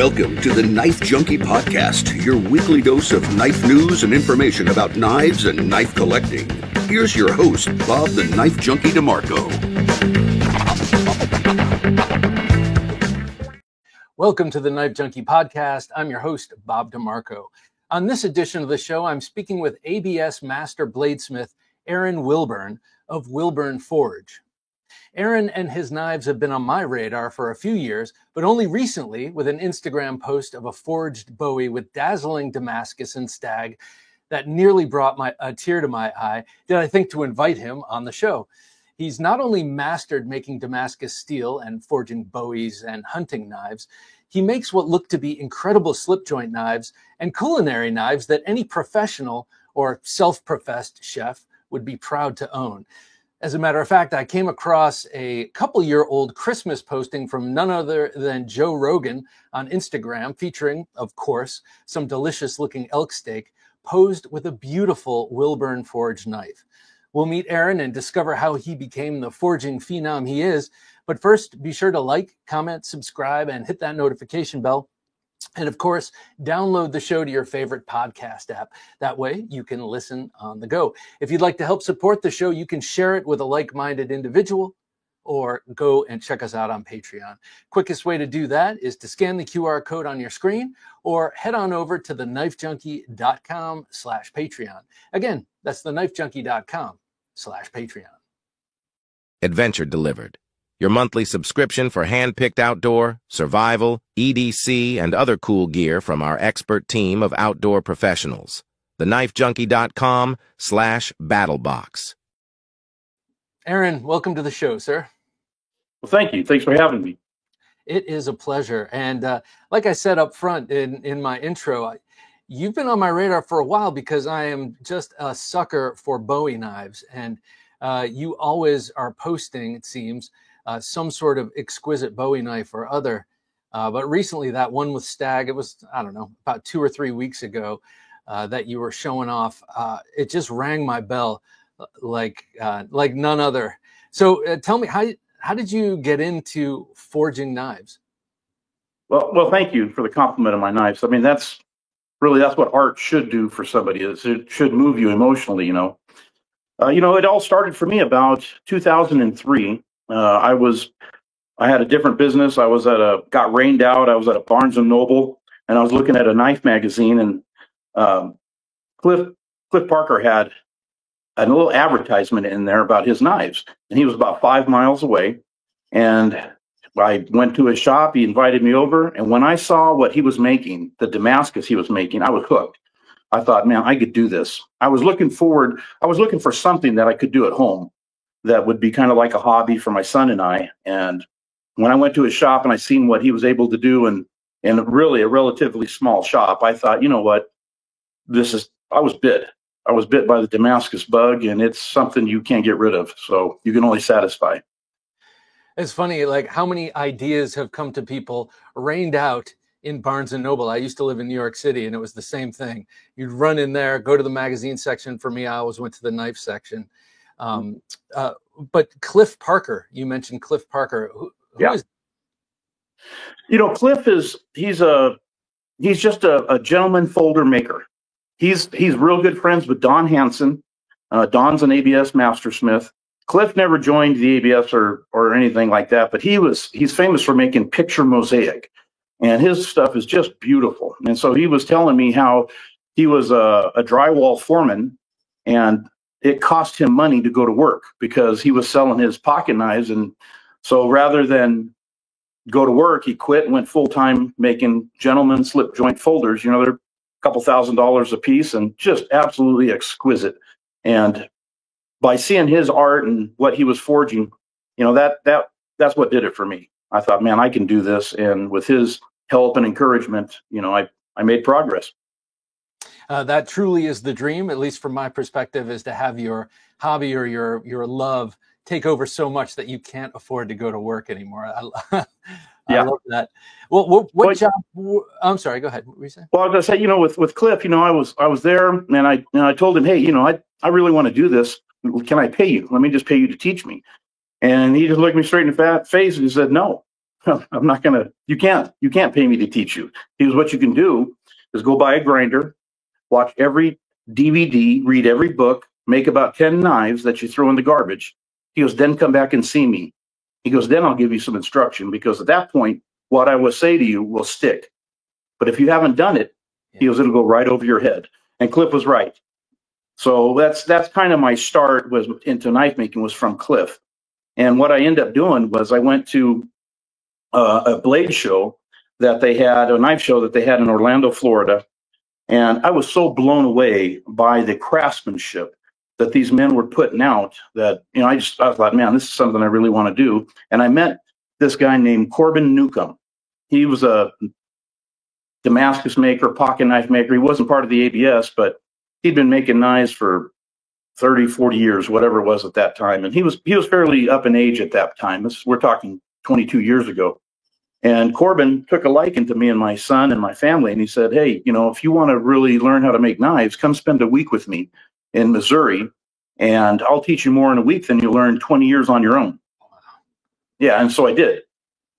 Welcome to the Knife Junkie Podcast, your weekly dose of knife news and information about knives and knife collecting. Here's your host, Bob the Knife Junkie DeMarco. Welcome to the Knife Junkie Podcast. I'm your host, Bob DeMarco. On this edition of the show, I'm speaking with ABS Master Bladesmith Aaron Wilburn of Wilburn Forge. Aaron and his knives have been on my radar for a few years, but only recently, with an Instagram post of a forged Bowie with dazzling Damascus and stag that nearly brought a tear to my eye, did I think to invite him on the show. He's not only mastered making Damascus steel and forging Bowies and hunting knives, he makes what look to be incredible slip joint knives and culinary knives that any professional or self-professed chef would be proud to own. As a matter of fact, I came across a couple-year-old Christmas posting from none other than Joe Rogan on Instagram, featuring, of course, some delicious-looking elk steak posed with a beautiful Wilburn Forge knife. We'll meet Aaron and discover how he became the forging phenom he is. But first, be sure to like, comment, subscribe, and hit that notification bell. And of course, download the show to your favorite podcast app. That way you can listen on the go. If you'd like to help support the show, you can share it with a like-minded individual or go and check us out on Patreon. Quickest way to do that is to scan the QR code on your screen or head on over to thenifejunkie.com/Patreon. Again, that's thenifejunkie.com/Patreon. Adventure Delivered. Your monthly subscription for hand-picked outdoor, survival, EDC, and other cool gear from our expert team of outdoor professionals. thenifejunkie.com/battlebox. Aaron, welcome to the show, sir. Well, thank you. Thanks for having me. It is a pleasure. And like I said up front in my intro, you've been on my radar for a while because I am just a sucker for Bowie knives. And you always are posting, it seems, some sort of exquisite Bowie knife or other. But recently that one with stag, it was, I don't know, about 2 or 3 weeks ago that you were showing off. It just rang my bell like none other. So tell me, how did you get into forging knives? Well, thank you for the compliment of my knives. I mean, that's what art should do for somebody. It should move you emotionally, you know. It all started for me about 2003. I had a different business. Got rained out. I was at a Barnes and Noble, and I was looking at a knife magazine, and Cliff Parker had a little advertisement in there about his knives, and he was about 5 miles away. And I went to his shop. He invited me over, and when I saw what he was making, the Damascus he was making, I was hooked. I thought, man, I could do this. I was looking for something that I could do at home that would be kind of like a hobby for my son and I. And when I went to his shop and I seen what he was able to do in really a relatively small shop, I thought, you know what, I was bit by the Damascus bug, and it's something you can't get rid of. So you can only satisfy. It's funny, like how many ideas have come to people rained out in Barnes and Noble. I used to live in New York City, and it was the same thing. You'd run in there, go to the magazine section. For me, I always went to the knife section. But Cliff Parker, you mentioned Cliff Parker. Who is? Cliff he's just a gentleman folder maker. He's real good friends with Don Hansen. Don's an ABS Mastersmith. Cliff never joined the ABS or anything like that, but he's famous for making picture mosaic, and his stuff is just beautiful. And so he was telling me how he was a drywall foreman, and it cost him money to go to work because he was selling his pocket knives. And so rather than go to work, he quit and went full-time making gentleman slip joint folders. They're a couple $1,000s a piece and just absolutely exquisite. And by seeing his art and what he was forging, that's what did it for me. I thought, man, I can do this. And with his help and encouragement, I made progress. That truly is the dream, at least from my perspective, is to have your hobby or your love take over so much that you can't afford to go to work anymore. I love that. Well, what job? I'm sorry. Go ahead. What were you saying? Well, I was gonna say, with Cliff, I was there, and I told him, hey, I really want to do this. Can I pay you? Let me just pay you to teach me. And he just looked me straight in the face and he said, no. I'm not going to, you can't pay me to teach you. He goes, what you can do is go buy a grinder, watch every DVD, read every book, make about 10 knives that you throw in the garbage. He goes, then come back and see me. He goes, then I'll give you some instruction, because at that point, what I will say to you will stick. But if you haven't done it, he goes, it'll go right over your head. And Cliff was right. So that's kind of my start was into knife making, was from Cliff. And what I ended up doing was I went to a blade show that they had, a knife show that they had in Orlando, Florida. And I was so blown away by the craftsmanship that these men were putting out that, I thought, man, this is something I really want to do. And I met this guy named Corbin Newcomb. He was a Damascus maker, pocket knife maker. He wasn't part of the ABS, but he'd been making knives for 30, 40 years, whatever it was at that time. And he was fairly up in age at that time. We're talking 22 years ago. And Corbin took a liking to me and my son and my family. And he said, hey, if you want to really learn how to make knives, come spend a week with me in Missouri, and I'll teach you more in a week than you'll learn 20 years on your own. Yeah, and so I did.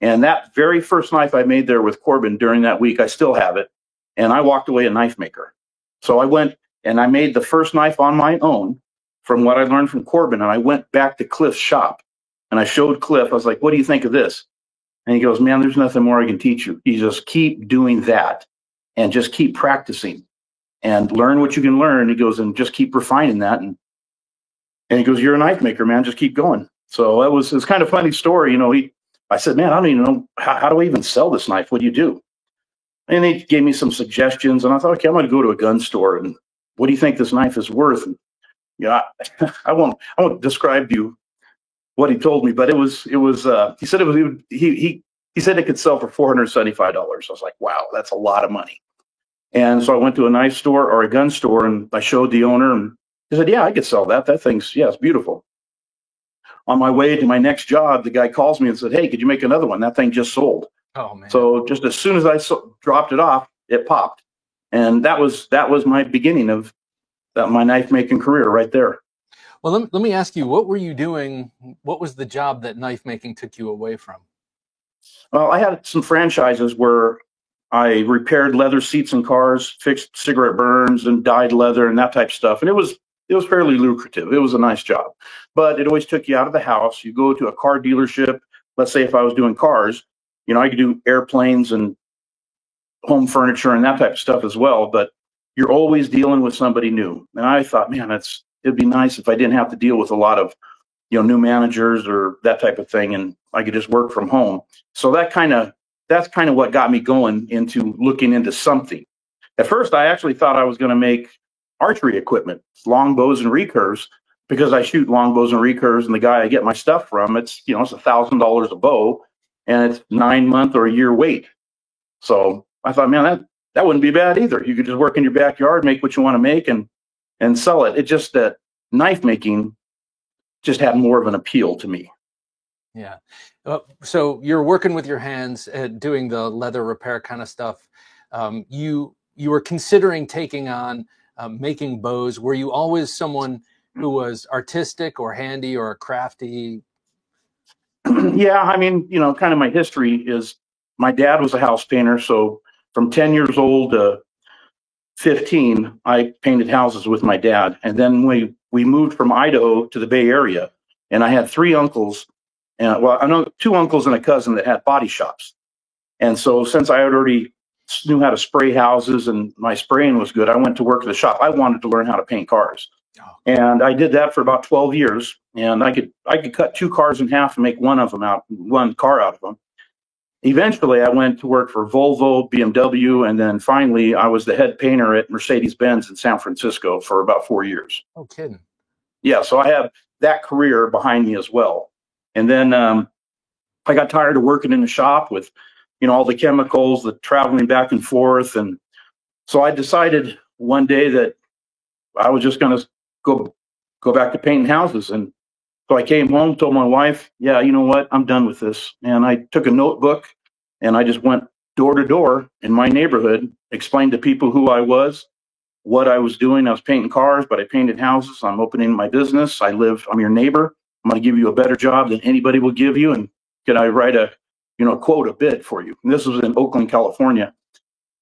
And that very first knife I made there with Corbin during that week, I still have it. And I walked away a knife maker. So I went and I made the first knife on my own from what I learned from Corbin. And I went back to Cliff's shop and I showed Cliff, I was like, what do you think of this? And he goes, man, there's nothing more I can teach you. You just keep doing that and just keep practicing and learn what you can learn. He goes, and just keep refining that. And he goes, you're a knife maker, man, just keep going. So it's kind of a funny story. I said, man, I don't even know, how do I even sell this knife? What do you do? And he gave me some suggestions, and I thought, okay, I'm going to go to a gun store, and what do you think this knife is worth? And, I won't describe to you what he told me, but he said he said it could sell for $475. I was like, wow, that's a lot of money. And so I went to a knife store or a gun store, and I showed the owner, and he said, yeah, I could sell that. That thing's, it's beautiful. On my way to my next job, the guy calls me and said, hey, could you make another one? That thing just sold. Oh, man. So just as soon as I dropped it off, it popped. And that was my beginning of my knife making career right there. Well, let me ask you, what were you doing? What was the job that knife making took you away from? Well, I had some franchises where I repaired leather seats in cars, fixed cigarette burns and dyed leather and that type of stuff. And it was fairly lucrative. It was a nice job, but it always took you out of the house. You go to a car dealership. Let's say if I was doing cars, I could do airplanes and home furniture and that type of stuff as well. But you're always dealing with somebody new. And I thought, man, it'd be nice if I didn't have to deal with a lot of, new managers or that type of thing, and I could just work from home. So that's kind of what got me going into looking into something. At first, I actually thought I was going to make archery equipment, longbows and recurves, because I shoot longbows and recurves, and the guy I get my stuff from, it's $1,000 a bow, and it's 9 month or a year wait. So I thought, man, that wouldn't be bad either. You could just work in your backyard, make what you want to make, and sell it. It just that knife making just had more of an appeal to me. Yeah. So you're working with your hands, doing the leather repair kind of stuff. You were considering taking on making bows. Were you always someone who was artistic or handy or crafty? Yeah, I mean, kind of my history is my dad was a house painter. So from 10 years old to 15, I painted houses with my dad. And then we moved from Idaho to the Bay Area, and I had three uncles. I know two uncles and a cousin that had body shops. And so since I already knew how to spray houses and my spraying was good, I went to work at the shop. I wanted to learn how to paint cars. Oh. And I did that for about 12 years. And I could cut two cars in half and make one car out of them. Eventually, I went to work for Volvo, BMW, and then finally, I was the head painter at Mercedes-Benz in San Francisco for about 4 years. Oh, kidding. Yeah, so I have that career behind me as well. And then I got tired of working in the shop with, all the chemicals, the traveling back and forth. And so I decided one day that I was just going to go back to painting houses. And so I came home, told my wife, yeah, you know what, I'm done with this. And I took a notebook and I just went door to door in my neighborhood, explained to people who I was, what I was doing. I was painting cars, but I painted houses. I'm opening my business. I'm your neighbor. I'm going to give you a better job than anybody will give you. And can I write a quote a bid for you. And this was in Oakland, California.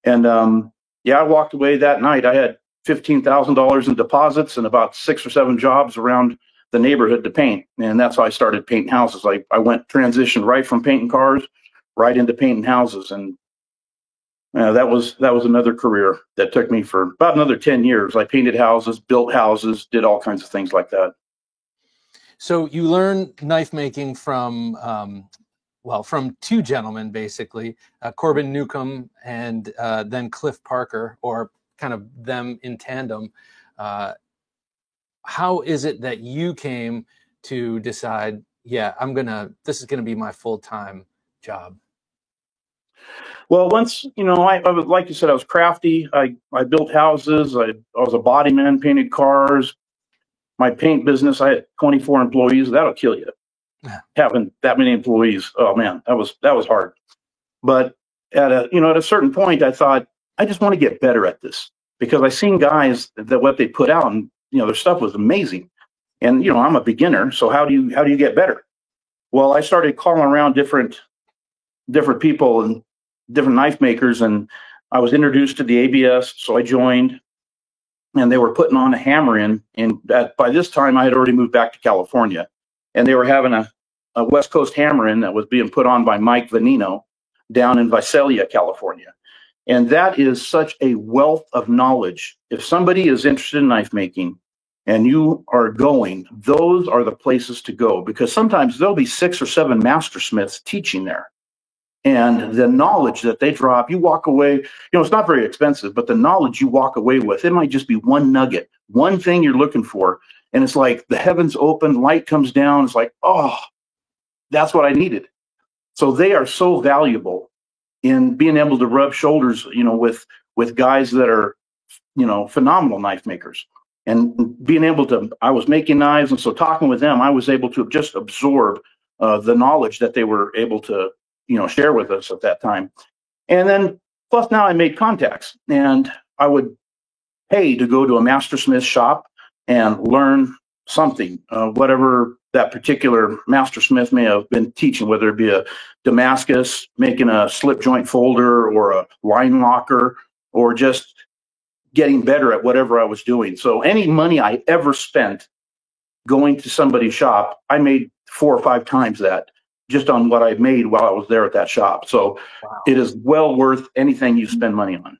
And I walked away that night. I had $15,000 in deposits and about 6 or 7 jobs around the neighborhood to paint. And that's how I started painting houses. I transitioned right from painting cars right into painting houses. And that was another career that took me for about another 10 years. I painted houses, built houses, did all kinds of things like that. So you learned knife making from, from 2 gentlemen, basically, Corbin Newcomb and then Cliff Parker, or kind of them in tandem. How is it that you came to decide, this is going to be my full-time job? Well, once, I was, like you said, I was crafty. I built houses. I was a body man, painted cars. My paint business, I had 24 employees. That'll kill you. Having that many employees. Oh man, that was hard. But at a certain point, I thought, I just want to get better at this, because I seen guys that what they put out, and their stuff was amazing. And I'm a beginner, so how do you get better? Well, I started calling around different people and different knife makers, and I was introduced to the ABS, so I joined. And they were putting on a hammer-in, and by this time I had already moved back to California, and they were having a West Coast hammer-in that was being put on by Mike Venino down in Visalia, California. And that is such a wealth of knowledge. If somebody is interested in knife making and you are going, those are the places to go, because sometimes there'll be 6 or 7 master smiths teaching there. And the knowledge that they drop, you walk away, it's not very expensive, but the knowledge you walk away with, it might just be one nugget, one thing you're looking for. And it's like the heavens open, light comes down. It's like, oh, that's what I needed. So they are so valuable in being able to rub shoulders, with guys that are, phenomenal knife makers, and being able to, I was making knives. And so talking with them, I was able to just absorb the knowledge that they were able to, share with us at that time. And then plus now I made contacts, and I would pay to go to a master smith shop and learn something, whatever that particular master smith may have been teaching, whether it be a Damascus, making a slip joint folder, or a line locker, or just getting better at whatever I was doing. So any money I ever spent going to somebody's shop, I made 4 or 5 times that, just on what I made while I was there at that shop. So wow. It is well worth anything you spend money on.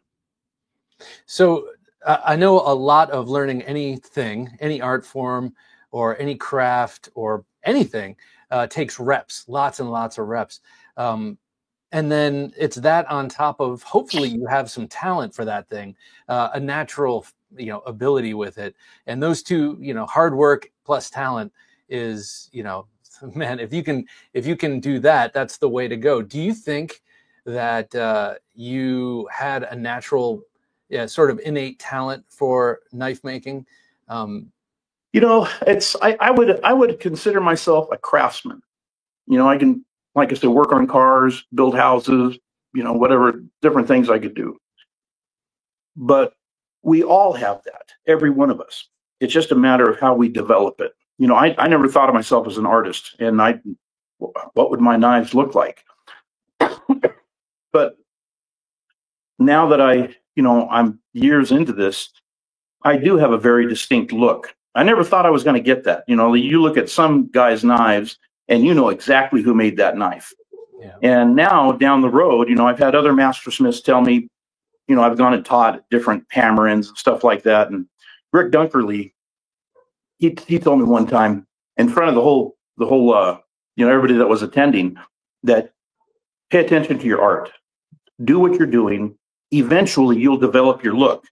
So I know a lot of learning anything, any art form or any craft or anything takes reps, lots and lots of reps. And then it's that on top of, hopefully you have some talent for that thing, a natural, ability with it. And those two, hard work plus talent is, man, if you can do that, that's the way to go. Do you think that you had a natural, sort of innate talent for knife making? It's I would consider myself a craftsman. I can, like I said, work on cars, build houses, whatever different things I could do. But we all have that, every one of us. It's just a matter of how we develop it. I never thought of myself as an artist, and what would my knives look like? But now that I'm years into this, I do have a very distinct look. I never thought I was going to get that. You look at some guys' knives and you know exactly who made that knife. Yeah. And now down the road, I've had other master smiths tell me, I've gone and taught different hammer-ins and stuff like that. And Rick Dunkerley, he told me one time in front of the whole everybody that was attending, that pay attention to your art, do what you're doing. Eventually you'll develop your look.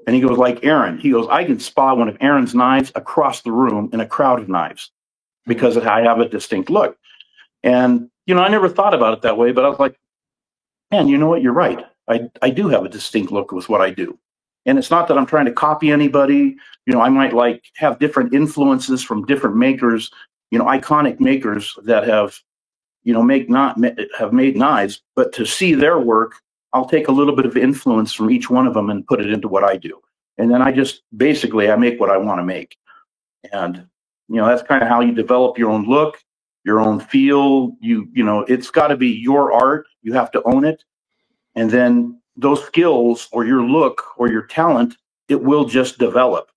And he goes, like Aaron, he goes, I can spot one of Aaron's knives across the room in a crowd of knives because I have a distinct look. And, I never thought about it that way, but I was like, man, you know what? You're right. I do have a distinct look with what I do. And it's not that I'm trying to copy anybody. I might have different influences from different makers, iconic makers that have, have made knives, but to see their work, I'll take a little bit of influence from each one of them and put it into what I do. And then I make what I want to make. And, that's kind of how you develop your own look. your own feel. You know, it's got to be your art. You have to own it. And then those skills or your look or your talent, it will just develop.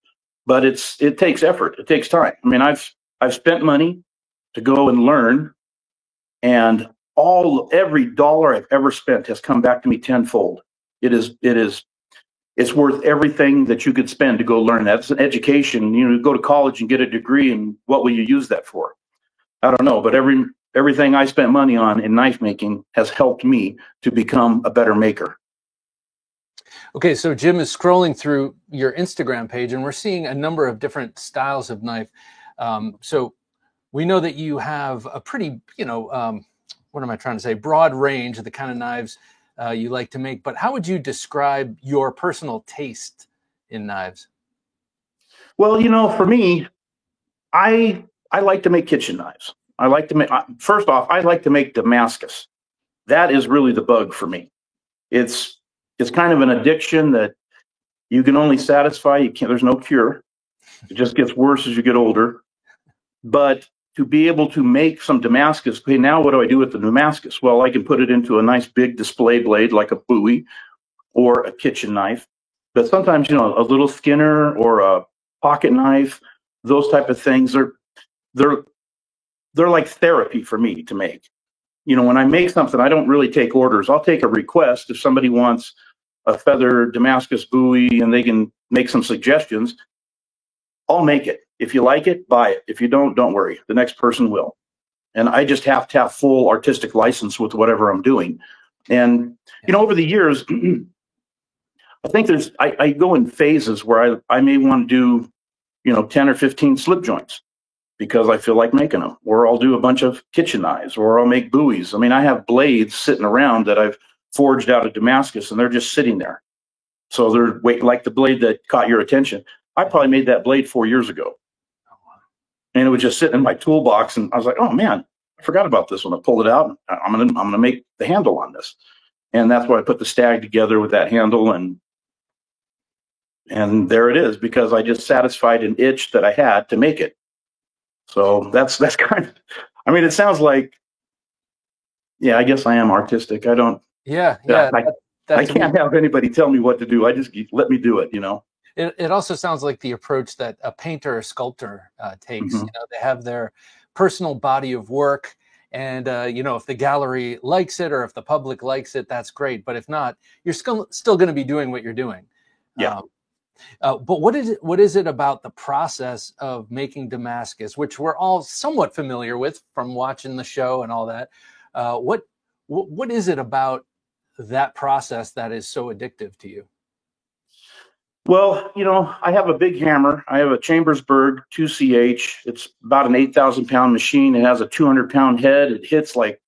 But it takes effort. It takes time. I mean, I've spent money to go and learn, and every dollar I've ever spent has come back to me tenfold. It's worth everything that you could spend to go learn. That's an education. You know, go to college and get a degree, and what will you use that for? I don't know, but everything I spent money on in knife making has helped me to become a better maker. Okay, so Jim is scrolling through your Instagram page, and we're seeing a number of different styles of knife. So we know that you have a pretty, what am I trying to say, broad range of the kind of knives you like to make. But how would you describe your personal taste in knives? Well, you know, for me, I like to make kitchen knives. I like to make, first off, I like to make Damascus. That is really the bug for me. It's kind of an addiction that you can only satisfy. You can't, there's no cure. It just gets worse as you get older. But to be able to make some Damascus, okay, now what do I do with the Damascus? Well, I can put it into a nice big display blade like a Bowie or a kitchen knife. But sometimes, you know, a little Skinner or a pocket knife, those type of things they're like therapy for me to make. You know, when I make something, I don't really take orders. I'll take a request if somebody wants a feather Damascus Bowie and they can make some suggestions. I'll make it. If you like it, buy it. If you don't worry. The next person will. And I just have to have full artistic license with whatever I'm doing. And, you know, over the years, I think I go in phases where I may want to do, you know, 10 or 15 slip joints because I feel like making them. Or I'll do a bunch of kitchen knives, or I'll make buoys. I mean, I have blades sitting around that I've forged out of Damascus, and they're just sitting there. So they're like the blade that caught your attention. I probably made that blade 4 years ago. And it was just sitting in my toolbox, and I was like, "Oh man, I forgot about this one." I pulled it out. I'm gonna make the handle on this, and that's why I put the stag together with that handle, and there it is, because I just satisfied an itch that I had to make it. So that's kind of. I mean, it sounds like, yeah, I guess I am artistic. I don't. Yeah. I can't have anybody tell me what to do. I just let me do it. You know. It also sounds like the approach that a painter or sculptor takes. Mm-hmm. You know, they have their personal body of work, and you know, if the gallery likes it or if the public likes it, that's great. But if not, you're still going to be doing what you're doing. Yeah. But what is it about the process of making Damascus, which we're all somewhat familiar with from watching the show and all that? What is it about that process that is so addictive to you? Well, you know, I have a big hammer. I have a Chambersburg 2CH. It's about an 8,000-pound machine. It has a 200-pound head. It hits like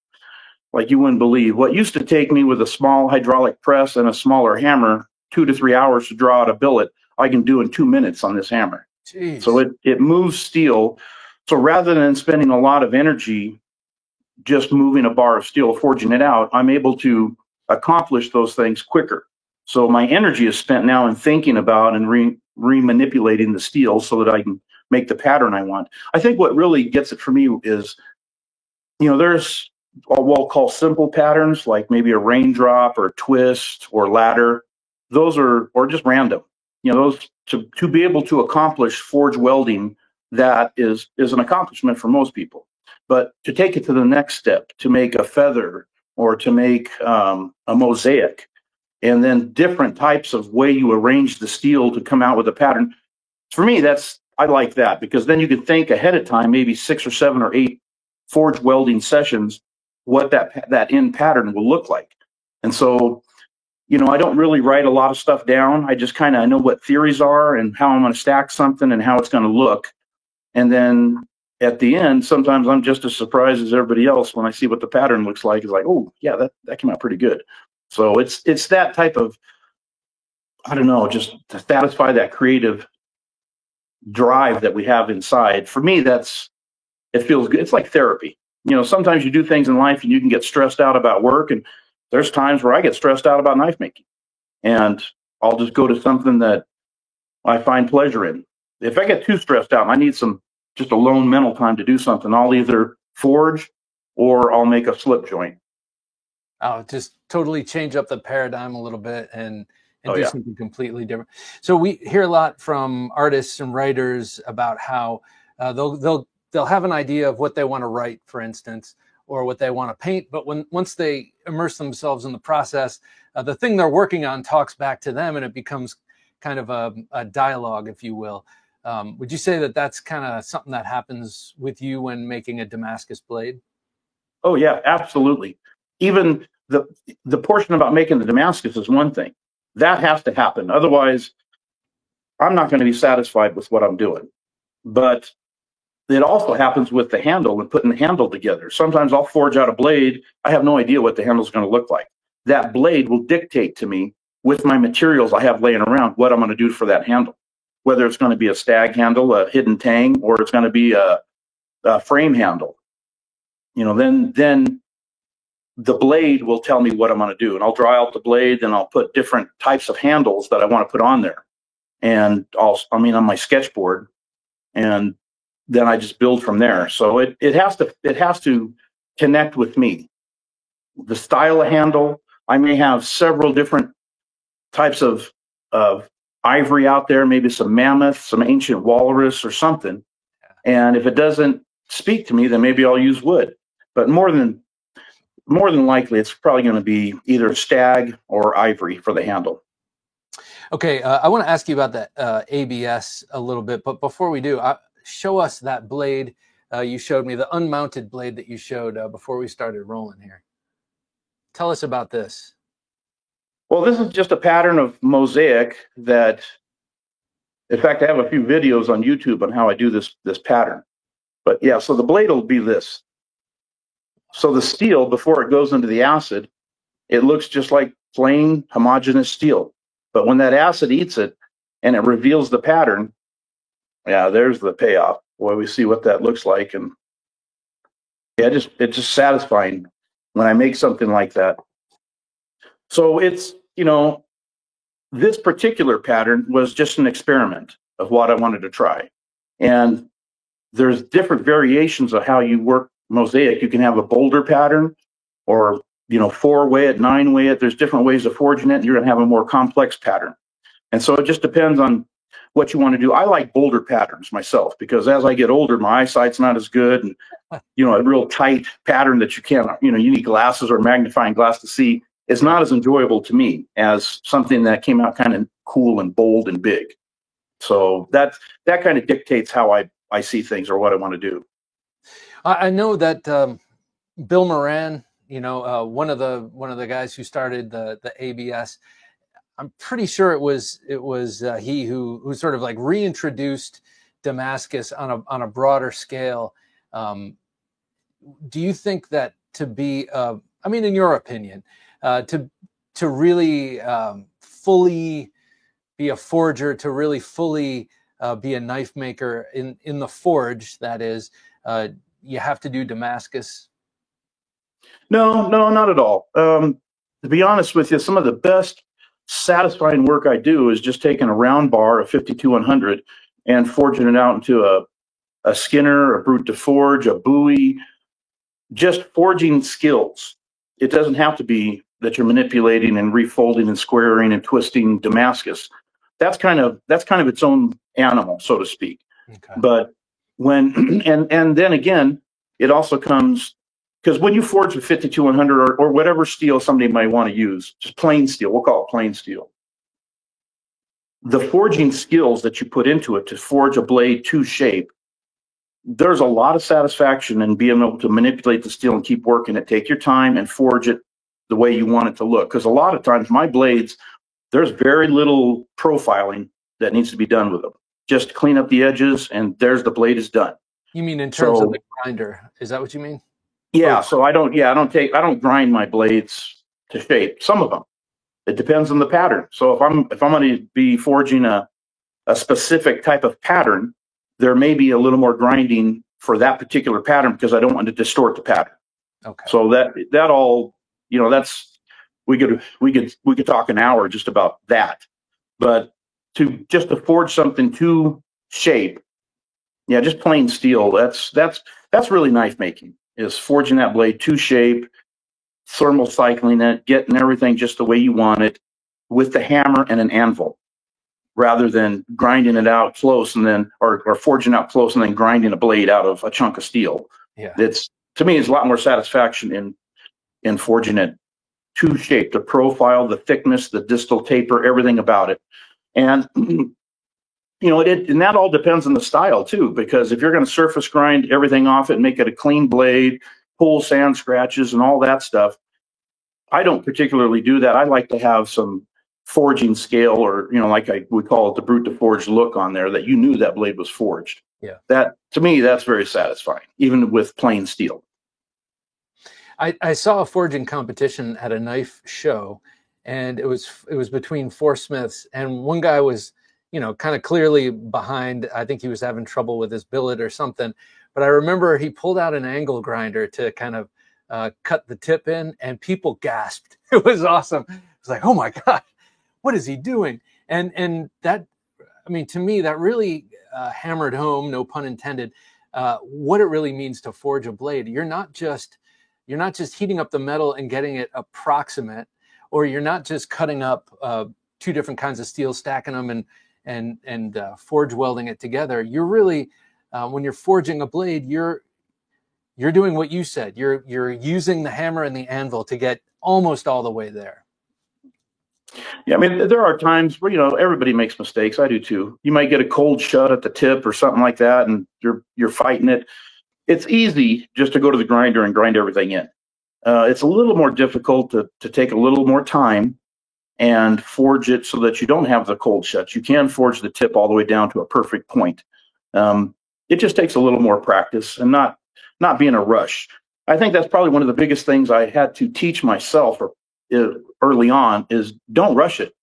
you wouldn't believe. What used to take me with a small hydraulic press and a smaller hammer 2 to 3 hours to draw out a billet, I can do in 2 minutes on this hammer. Jeez. So it moves steel. So rather than spending a lot of energy just moving a bar of steel, forging it out, I'm able to accomplish those things quicker. So my energy is spent now in thinking about and remanipulating the steel so that I can make the pattern I want. I think what really gets it for me is, you know, there's what we'll call simple patterns, like maybe a raindrop or twist or ladder. Those are, or just random. You know, those to be able to accomplish forge welding, that is an accomplishment for most people. But to take it to the next step, to make a feather or to make a mosaic, and then different types of way you arrange the steel to come out with a pattern. For me, I like that, because then you can think ahead of time, maybe 6 or 7 or 8 forge welding sessions, what that end pattern will look like. And so, you know, I don't really write a lot of stuff down. I just I know what theories are and how I'm going to stack something and how it's going to look. And then at the end, sometimes I'm just as surprised as everybody else when I see what the pattern looks like. It's like, oh yeah, that came out pretty good. So it's that type of, I don't know, just to satisfy that creative drive that we have inside. For me, it feels good. It's like therapy. You know, sometimes you do things in life and you can get stressed out about work, and there's times where I get stressed out about knife making, and I'll just go to something that I find pleasure in. If I get too stressed out and I need just alone mental time to do something, I'll either forge, or I'll make a slip joint. Oh, just totally change up the paradigm a little bit and Oh, do yeah. something completely different. So we hear a lot from artists and writers about how they'll have an idea of what they want to write, for instance, or what they want to paint, but once they immerse themselves in the process, the thing they're working on talks back to them, and it becomes kind of a dialogue, if you will. Would you say that that's kind of something that happens with you when making a Damascus blade? Oh yeah, absolutely. Even the portion about making the Damascus is one thing. That has to happen. Otherwise, I'm not going to be satisfied with what I'm doing. But it also happens with the handle and putting the handle together. Sometimes I'll forge out a blade. I have no idea what the handle is going to look like. That blade will dictate to me with my materials I have laying around what I'm going to do for that handle. Whether it's going to be a stag handle, a hidden tang, or it's going to be a frame handle. Then the blade will tell me what I'm going to do. And I'll draw out the blade, and I'll put different types of handles that I want to put on there. And on my sketchboard, and then I just build from there. So it has to connect with me. The style of handle, I may have several different types of ivory out there, maybe some mammoth, some ancient walrus or something. And if it doesn't speak to me, then maybe I'll use wood. But more than likely, it's probably going to be either stag or ivory for the handle. Okay, I want to ask you about the ABS a little bit, but before we do, show us that blade you showed me, the unmounted blade that you showed before we started rolling here. Tell us about this. Well, this is just a pattern of mosaic that, in fact, I have a few videos on YouTube on how I do this pattern. But yeah, so the blade will be this. So the steel, before it goes into the acid, it looks just like plain homogeneous steel. But when that acid eats it and it reveals the pattern, yeah, there's the payoff. Boy, we see what that looks like. And yeah, it's just satisfying when I make something like that. So it's, this particular pattern was just an experiment of what I wanted to try. And there's different variations of how you work mosaic. You can have a boulder pattern, or 4-way it, 9-way it. There's different ways of forging it, and you're going to have a more complex pattern. And so it just depends on what you want to do. I like boulder patterns myself, because as I get older, my eyesight's not as good, and a real tight pattern that you can't, you need glasses or magnifying glass to see, is not as enjoyable to me as something that came out kind of cool and bold and big. So that kind of dictates how I see things or what I want to do. I know that Bill Moran, one of the guys who started the ABS, I'm pretty sure it was he who sort of like reintroduced Damascus on a broader scale. Do you think that to be, in your opinion, to really fully be a forger, to really fully be a knife maker in the forge, that is, you have to do Damascus? No, not at all. To be honest with you, some of the best satisfying work I do is just taking a round bar, a 52-100, and forging it out into a skinner, a brute de forge, a bowie, just forging skills. It doesn't have to be that you're manipulating and refolding and squaring and twisting Damascus. That's kind of its own animal, so to speak. Okay. But when and then again, it also comes, because when you forge a 52-100 or whatever steel somebody might want to use, just plain steel, we'll call it plain steel. The forging skills that you put into it to forge a blade to shape, there's a lot of satisfaction in being able to manipulate the steel and keep working it. Take your time and forge it the way you want it to look. Because a lot of times my blades, there's very little profiling that needs to be done with them. Just clean up the edges, and there's the blade is done. You mean in terms of the grinder? Is that what you mean? Yeah. So I don't grind my blades to shape. Some of them. It depends on the pattern. So if I'm going to be forging a specific type of pattern, there may be a little more grinding for that particular pattern, because I don't want to distort the pattern. Okay. So that all, that's, we could talk an hour just about that. But to forge something to shape, yeah, just plain steel, that's really knife making. is forging that blade to shape, thermal cycling it, getting everything just the way you want it with the hammer and an anvil, rather than grinding it out close and then, or forging out close and then grinding a blade out of a chunk of steel. Yeah. To me, it's a lot more satisfaction in forging it to shape, the profile, the thickness, the distal taper, everything about it. And and that all depends on the style too, because if you're going to surface grind everything off it and make it a clean blade, pull sand scratches and all that stuff, I don't particularly do that. I like to have some forging scale, or like we call it the brute to forge look on there, that you knew that blade was forged. Yeah. That, to me, that's very satisfying, even with plain steel. I saw a forging competition at a knife show, and it was between four smiths, and one guy was kind of clearly behind. I think he was having trouble with his billet or something. But I remember he pulled out an angle grinder to kind of cut the tip in, and people gasped. It was awesome. It was like, oh my God, what is he doing? And that, I mean, to me, that really hammered home, no pun intended, what it really means to forge a blade. You're not just heating up the metal and getting it approximate, or you're not just cutting up two different kinds of steel, stacking them and forge welding it together. You're really, when you're forging a blade, you're doing what you said. You're using the hammer and the anvil to get almost all the way there. Yeah, I mean, there are times where everybody makes mistakes. I do too. You might get a cold shut at the tip or something like that, and you're fighting it. It's easy just to go to the grinder and grind everything in. It's a little more difficult to take a little more time and forge it so that you don't have the cold shuts. You can forge the tip all the way down to a perfect point. It just takes a little more practice and not be in a rush. I think that's probably one of the biggest things I had to teach myself early on is don't rush it.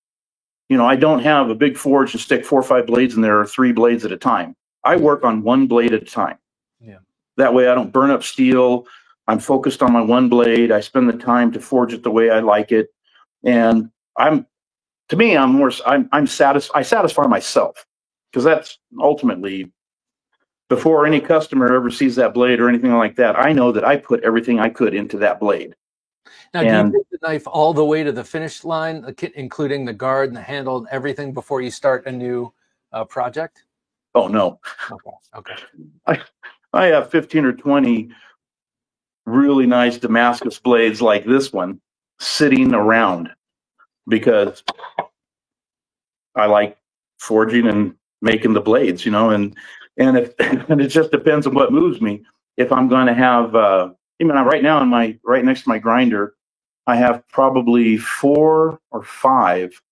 I don't have a big forge and stick 4 or 5 blades in there, or 3 blades at a time. I work on 1 blade at a time. Yeah. That way I don't burn up steel. I'm focused on my 1 blade. I spend the time to forge it the way I like it. And I satisfy myself, because that's ultimately, before any customer ever sees that blade or anything like that, I know that I put everything I could into that blade. Now, do you take the knife all the way to the finish line, including the guard and the handle and everything, before you start a new project? Oh, no. Okay. I have 15 or 20 really nice Damascus blades like this one sitting around, because I like forging and making the blades, and it just depends on what moves me. If I'm going to have, right now right next to my grinder, I have probably 4 or 5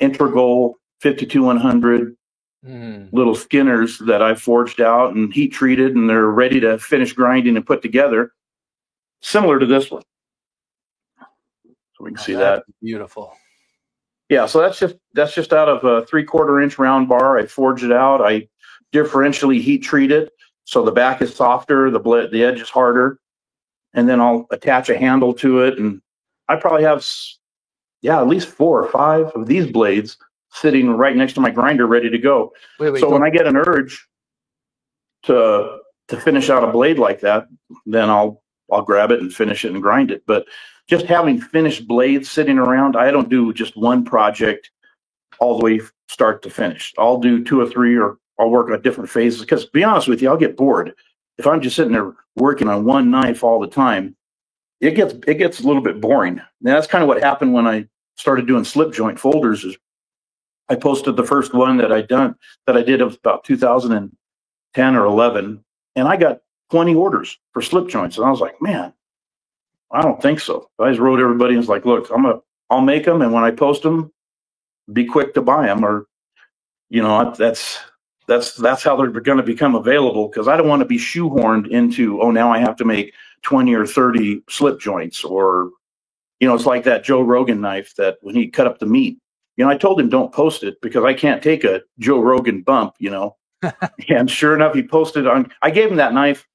integral 52-100 little skinners that I forged out and heat treated, and they're ready to finish grinding and put together, similar to this one. So we can see that. Beautiful. Yeah, so that's just out of a 3/4 inch round bar. I forge it out. I differentially heat treat it, so the back is softer, the edge is harder, and then I'll attach a handle to it. And I probably have, at least 4 or 5 of these blades sitting right next to my grinder, ready to go. So when I get an urge to finish out a blade like that, then I'll grab it and finish it and grind it. But just having finished blades sitting around, I don't do just one project all the way start to finish. I'll do 2 or 3, or I'll work on different phases, because to be honest with you, I'll get bored. If I'm just sitting there working on one knife all the time, it gets a little bit boring. Now, that's kind of what happened when I started doing slip joint folders. Is I posted the first one that I did of about 2010 or 11, and I got 20 orders for slip joints, and I was like, man, I don't think so. I just wrote everybody and was like, look, I'll make them, and when I post them, be quick to buy them, or that's how they're going to become available, because I don't want to be shoehorned into, now I have to make 20 or 30 slip joints, or it's like that Joe Rogan knife that when he cut up the meat, I told him don't post it because I can't take a Joe Rogan bump, and sure enough, he posted on. I gave him that knife.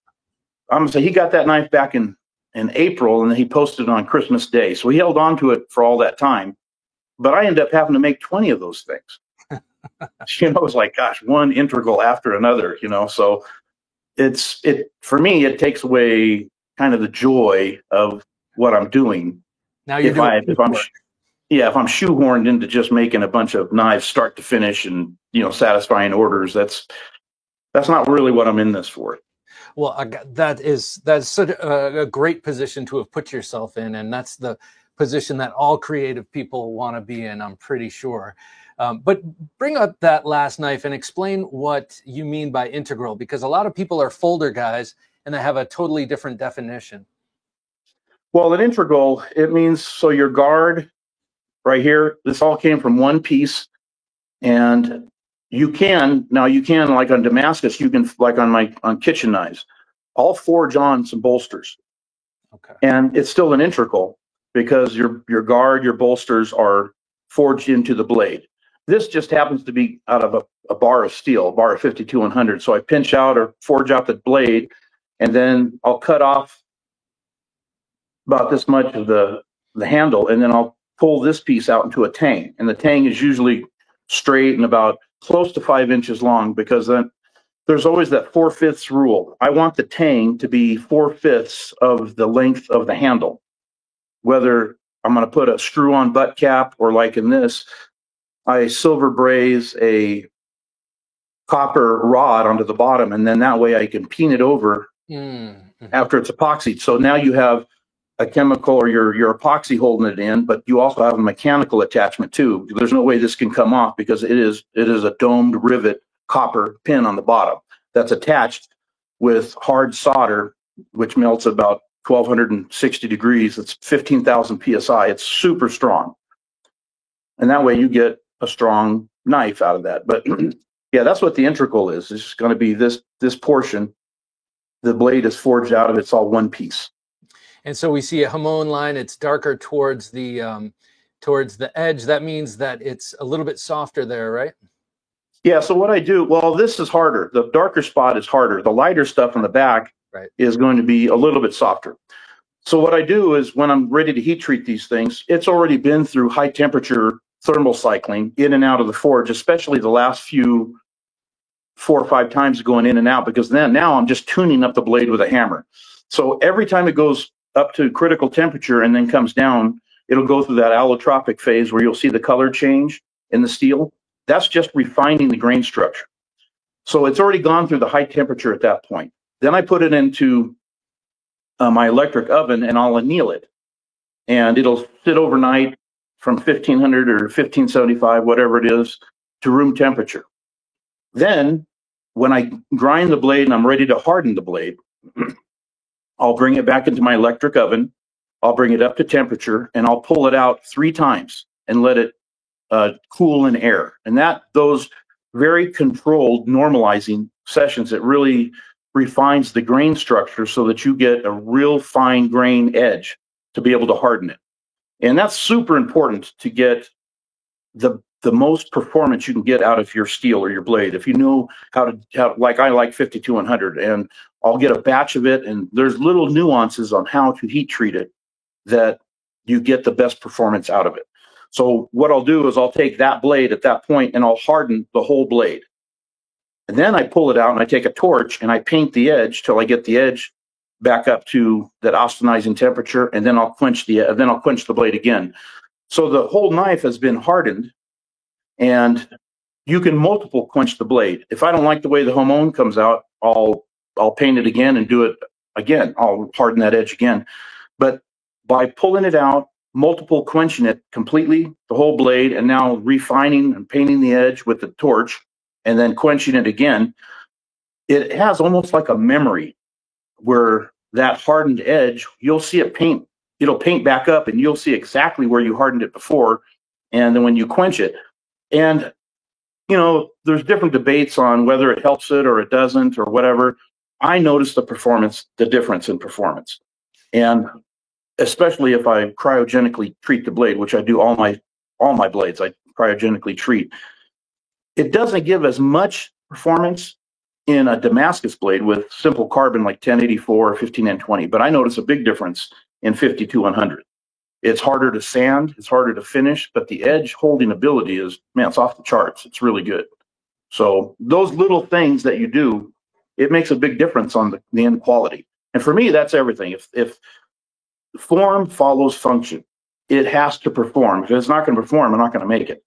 I'm gonna say he got that knife back in April, and then he posted on Christmas Day, so he held on to it for all that time. But I ended up having to make 20 of those things. It was like, gosh, one integral after another, so for me, it takes away kind of the joy of what I'm doing. Now you're if I'm shoehorned into just making a bunch of knives start to finish and, satisfying orders, that's not really what I'm in this for. Well, that's such a great position to have put yourself in, and that's the position that all creative people want to be in, I'm pretty sure. But bring up that last knife and explain what you mean by integral, because a lot of people are folder guys and they have a totally different definition. Well, an integral, it means, so your guard right here, this all came from one piece, and you can, like on Damascus, you can, like on kitchen knives, I'll forge on some bolsters. Okay. And it's still an integral because your guard, your bolsters are forged into the blade. This just happens to be out of a bar of steel, a bar of 52-100. So I pinch out or forge out the blade, and then I'll cut off about this much of the handle, and then I'll pull this piece out into a tang. And the tang is usually straight and about close to 5 inches long, because then there's always that 4/5 rule. I want the tang to be 4/5 of the length of the handle, whether I'm going to put a screw-on butt cap or, like in this, I silver braze a copper rod onto the bottom, and then that way I can peen it over after it's epoxied. So now you have a chemical or your epoxy holding it in, but you also have a mechanical attachment too. There's no way this can come off because it is a domed rivet copper pin on the bottom that's attached with hard solder, which melts about 1260 degrees. It's 15,000 psi. It's super strong, and that way you get a strong knife out of that. But yeah, that's what the integral is. It's just going to be this portion. The blade is forged out of it. It's all one piece. And so we see a Hamon line. It's darker towards the edge. That means that it's a little bit softer there, right? Yeah. So what I do, well, this is harder. The darker spot is harder. The lighter stuff on the back is going to be a little bit softer. So what I do is, when I'm ready to heat treat these things, it's already been through high temperature thermal cycling in and out of the forge, especially the last few 4 or 5 times going in and out, because now I'm just tuning up the blade with a hammer. So every time it goes up to critical temperature and then comes down, it'll go through that allotropic phase where you'll see the color change in the steel. That's just refining the grain structure. So it's already gone through the high temperature at that point. Then I put it into my electric oven and I'll anneal it. And it'll sit overnight from 1500 or 1575, whatever it is, to room temperature. Then when I grind the blade and I'm ready to harden the blade, I'll bring it back into my electric oven. I'll bring it up to temperature and I'll pull it out 3 times and let it cool in air. And those very controlled normalizing sessions, it really refines the grain structure so that you get a real fine grain edge to be able to harden it. And that's super important to get the most performance you can get out of your steel or your blade. If you know how like I like 52-100, and I'll get a batch of it, and there's little nuances on how to heat treat it that you get the best performance out of it. So what I'll do is I'll take that blade at that point and I'll harden the whole blade. And then I pull it out and I take a torch and I paint the edge till I get the edge back up to that austenizing temperature, and then I'll quench the blade again. So the whole knife has been hardened, and you can multiple quench the blade. If I don't like the way the Hamon comes out, I'll paint it again and do it again. I'll harden that edge again. But by pulling it out, multiple quenching it completely, the whole blade, and now refining and painting the edge with the torch, and then quenching it again, it has almost like a memory where that hardened edge, you'll see it paint. It'll paint back up and you'll see exactly where you hardened it before. And then when you quench it, and there's different debates on whether it helps it or it doesn't or whatever. I notice the difference in performance. And especially if I cryogenically treat the blade, which I do all my blades, I cryogenically treat. It doesn't give as much performance in a Damascus blade with simple carbon like 1084 or 15N20, but I notice a big difference in 52-100. It's harder to sand, it's harder to finish, but the edge holding ability is, man, it's off the charts. It's really good. So those little things that you do it makes a big difference on the end quality. And for me, that's everything. If form follows function, it has to perform. If it's not going to perform, I'm not going to make it.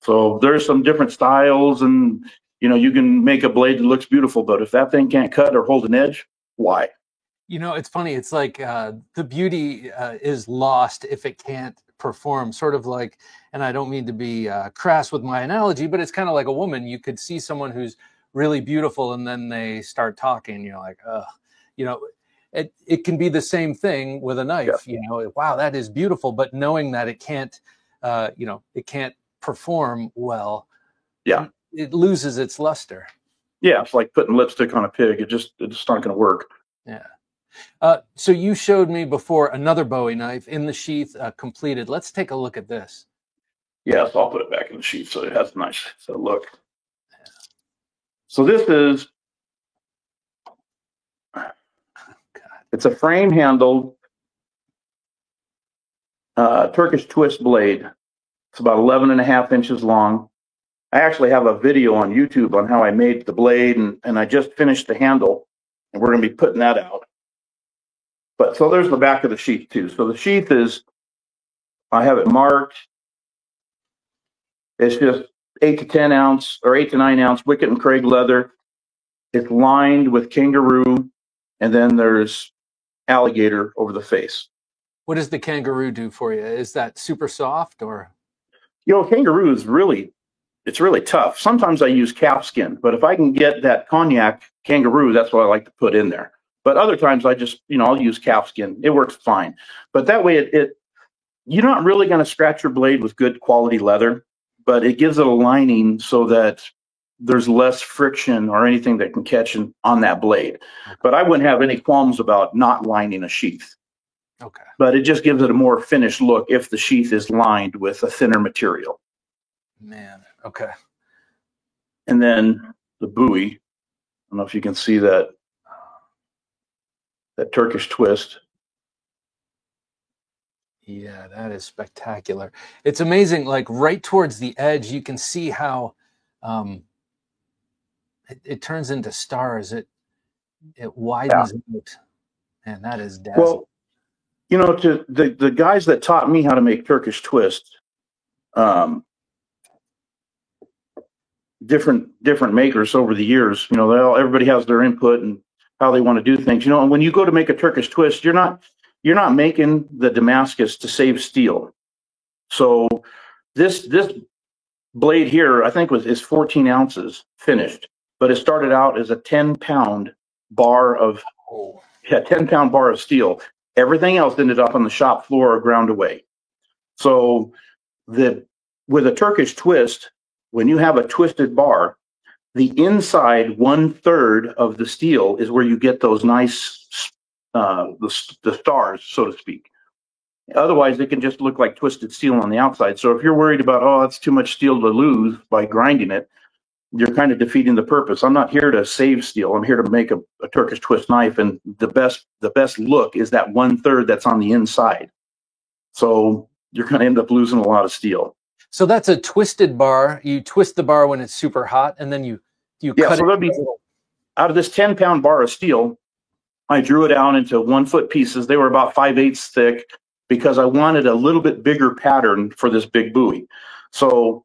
So there's some different styles, and you can make a blade that looks beautiful, but if that thing can't cut or hold an edge, why? It's funny. It's like the beauty is lost if it can't perform. Sort of like, and I don't mean to be crass with my analogy, but it's kind of like a woman. You could see someone who's really beautiful, and then they start talking. You're like, it can be the same thing with a knife. Yeah. Wow, that is beautiful, but knowing that it can't, it can't perform well. Yeah, it loses its luster. Yeah, it's like putting lipstick on a pig. It's not going to work. Yeah. So you showed me before another Bowie knife in the sheath, completed. Let's take a look at this. Yeah, so I'll put it back in the sheath so it has a nice look. Yeah. So this is, it's a frame handled Turkish twist blade. It's about 11.5 inches long. I actually have a video on YouTube on how I made the blade, and I just finished the handle, and we're going to be putting that out. But so there's the back of the sheath too. So the sheath is, I have it marked. It's just 8 to 10 ounce or 8 to 9 ounce Wickett and Craig leather. It's lined with kangaroo, and then there's alligator over the face. What does the kangaroo do for you? Is that super soft, or? Kangaroo is really tough. Sometimes I use calfskin, but if I can get that cognac kangaroo, that's what I like to put in there. But other times I just, I'll use calfskin. It works fine. But that way you're not really going to scratch your blade with good quality leather, but it gives it a lining so that there's less friction or anything that can catch on that blade. Okay. But I wouldn't have any qualms about not lining a sheath. Okay. But it just gives it a more finished look if the sheath is lined with a thinner material. Man, okay. And then the Bowie. I don't know if you can see that Turkish twist. Yeah, that is spectacular. It's amazing. Like right towards the edge, you can see how it turns into stars. It widens out, and that is dazzling. Well, to the guys that taught me how to make Turkish twist, different makers over the years, everybody has their input and how they want to do things, and when you go to make a Turkish twist, you're not making the Damascus to save steel. So this blade here, I think is 14 ounces finished, but it started out as a 10-pound bar of 10-pound bar of steel. Everything else ended up on the shop floor or ground away. So with a Turkish twist, when you have a twisted bar, the inside 1/3 of the steel is where you get those nice the stars, so to speak. Otherwise, it can just look like twisted steel on the outside. So if you're worried about, it's too much steel to lose by grinding it, you're kind of defeating the purpose. I'm not here to save steel. I'm here to make a Turkish twist knife, and the best look is that 1/3 that's on the inside. So you're going to end up losing a lot of steel. So that's a twisted bar. You twist the bar when it's super hot, and then you cut so it. Out of this 10-pound bar of steel, I drew it down into 1-foot pieces. They were about 5/8 thick because I wanted a little bit bigger pattern for this big Bowie. So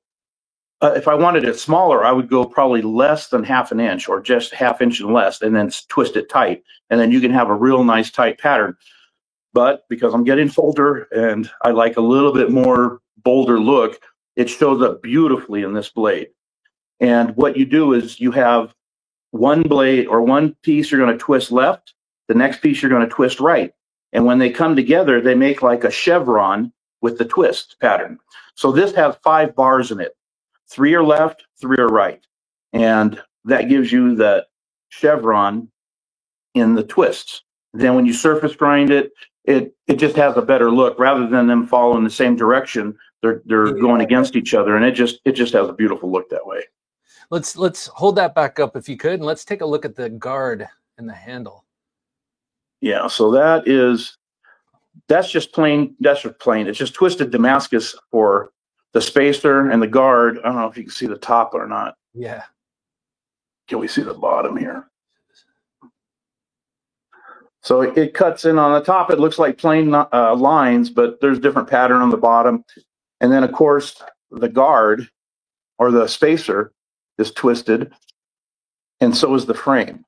if I wanted it smaller, I would go probably less than 1/2 inch or just 1/2 inch and less, and then twist it tight. And then you can have a real nice tight pattern. But because I'm getting older and I like a little bit more bolder look, it shows up beautifully in this blade. And what you do is you have one blade or one piece you're going to twist left, the next piece you're going to twist right. And when they come together, they make like a chevron with the twist pattern. So this has 5 bars in it. 3 are left, 3 are right. And that gives you that chevron in the twists. Then when you surface grind it, it just has a better look rather than them following the same direction. They're going against each other, and it just has a beautiful look that way. Let's hold that back up if you could, and let's take a look at the guard and the handle. Yeah, so that's just plain. It's just twisted Damascus for the spacer and the guard. I don't know if you can see the top or not. Yeah. Can we see the bottom here? So it cuts in on the top. It looks like plain lines, but there's different pattern on the bottom. And then, of course, the guard or the spacer is twisted, and so is the frame.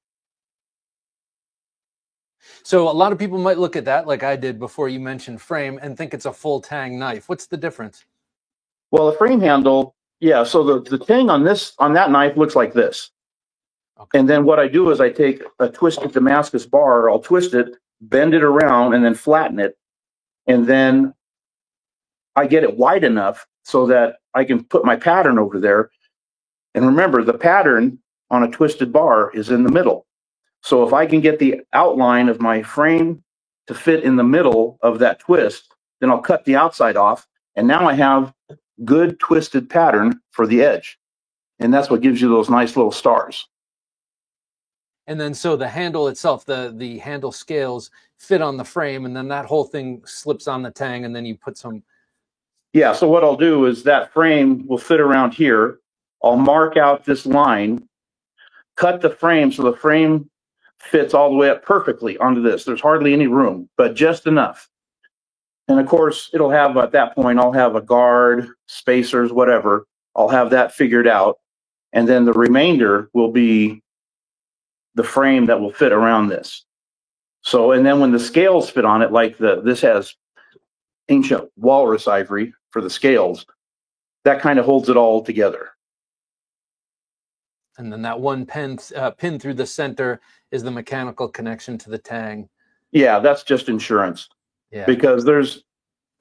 So a lot of people might look at that, like I did before you mentioned frame, and think it's a full tang knife. What's the difference? Well, the frame handle, yeah. So the tang on that knife looks like this. Okay. And then what I do is I take a twisted Damascus bar, I'll twist it, bend it around, and then flatten it. And then I get it wide enough so that I can put my pattern over there. And remember, the pattern on a twisted bar is in the middle. So if I can get the outline of my frame to fit in the middle of that twist, then I'll cut the outside off. And now I have good twisted pattern for the edge. And that's what gives you those nice little stars. And then so the handle itself, the handle scales fit on the frame, and then that whole thing slips on the tang, and then you put some. Yeah, so what I'll do is that frame will fit around here. I'll mark out this line, cut the frame so the frame fits all the way up perfectly onto this. There's hardly any room, but just enough. And of course, it'll have, at that point, I'll have a guard, spacers, whatever. I'll have that figured out. And then the remainder will be the frame that will fit around this. So, and then when the scales fit on it, like this has ancient walrus ivory for the scales, that kind of holds it all together. And then that one pin through the center is the mechanical connection to the tang. Yeah, that's just insurance. Yeah. Because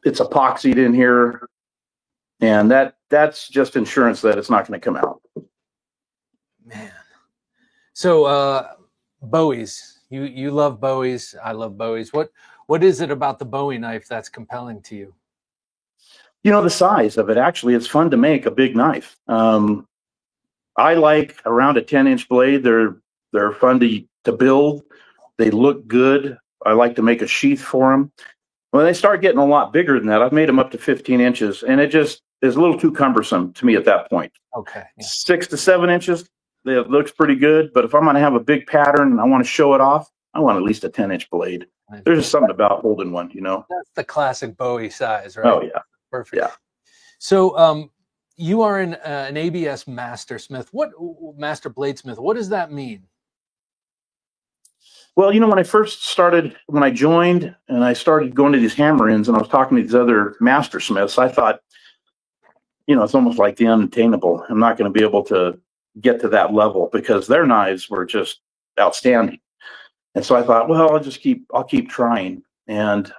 it's epoxied in here, and that's just insurance that it's not going to come out. Man. So Bowies, you love Bowies. I love Bowies. What is it about the Bowie knife that's compelling to you? You know, the size of it. Actually, it's fun to make a big knife. I like around a 10-inch blade. They're fun to build. They look good. I like to make a sheath for them. When they start getting a lot bigger than that, I've made them up to 15 inches, and it just is a little too cumbersome to me at that point. Okay. Yeah. 6 to 7 inches, it looks pretty good. But if I'm going to have a big pattern and I want to show it off, I want at least a 10-inch blade. There's just something about holding one, you know. That's the classic Bowie size, right? Oh, yeah. Perfect. Yeah. So you are an ABS mastersmith. Master bladesmith? What does that mean? Well, you know, when I joined and I started going to these hammer-ins and I was talking to these other mastersmiths, I thought, you know, it's almost like the unattainable. I'm not going to be able to get to that level because their knives were just outstanding. And so I thought, well, I'll keep trying. And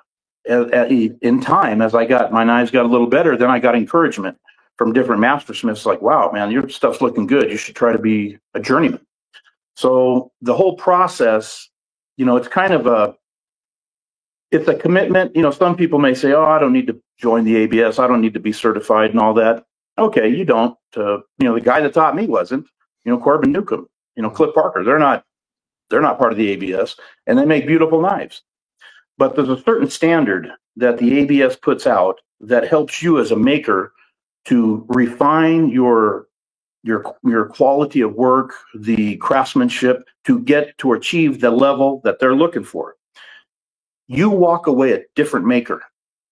in time, as my knives got a little better, then I got encouragement from different mastersmiths like, wow, man, your stuff's looking good. You should try to be a journeyman. So the whole process, you know, it's kind of it's a commitment. You know, some people may say, oh, I don't need to join the ABS. I don't need to be certified and all that. Okay, you don't. You know, the guy that taught me wasn't, you know, Corbin Newcomb, you know, Cliff Parker. They're not part of the ABS, and they make beautiful knives. But there's a certain standard that the ABS puts out that helps you as a maker to refine your quality of work, the craftsmanship, to achieve the level that they're looking for. You walk away a different maker